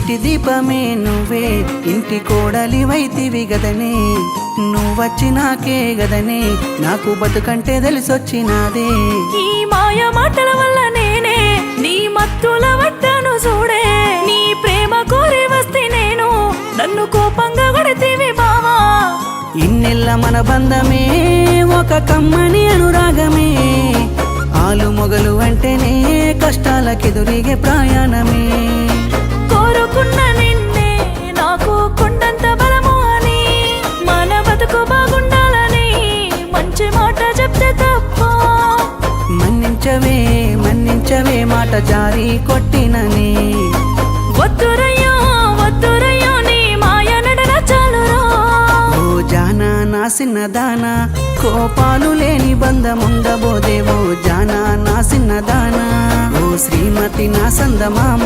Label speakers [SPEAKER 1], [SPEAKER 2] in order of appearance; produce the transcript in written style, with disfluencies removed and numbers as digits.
[SPEAKER 1] ఇంటి దీపమే నువ్వే ఇంటి కోడలివైతివి గదనే నువ్వచ్చినాకే గదనే నాకు బతుకంటే తెలిసొచ్చినాదే
[SPEAKER 2] ఈ మాయ మాటల వల్ల నేనే నీ మత్తుల వట్టను చూడే నీ ప్రేమ కోరి వస్తే నేను నన్ను కోపంగా కొడితేవి బావా
[SPEAKER 1] ఇన్నెల్ల మన బంధమే ఒక కమ్మని అనురాగమే ఆలు మొగలు అంటేనే కష్టాలకెదురిగే ప్రయాణమే
[SPEAKER 2] కోరుకున్న నిన్నే నాకు కొండంత బలము అని మన బతుకు బాగుండాలని మంచి మాట చెప్తే తప్ప
[SPEAKER 1] మన్నించవే మన్నించవే మాట జారి కొట్టినని
[SPEAKER 2] వద్దురయ్యో వద్దురయ్యో నీ మాయ నడన చాలురా
[SPEAKER 1] ఓ జానా నా సిన్నదానా కోపాలు లేని బంధముండబోదేవో జానా నా సిన్నదానా ఓ శ్రీమతి నా సందమామ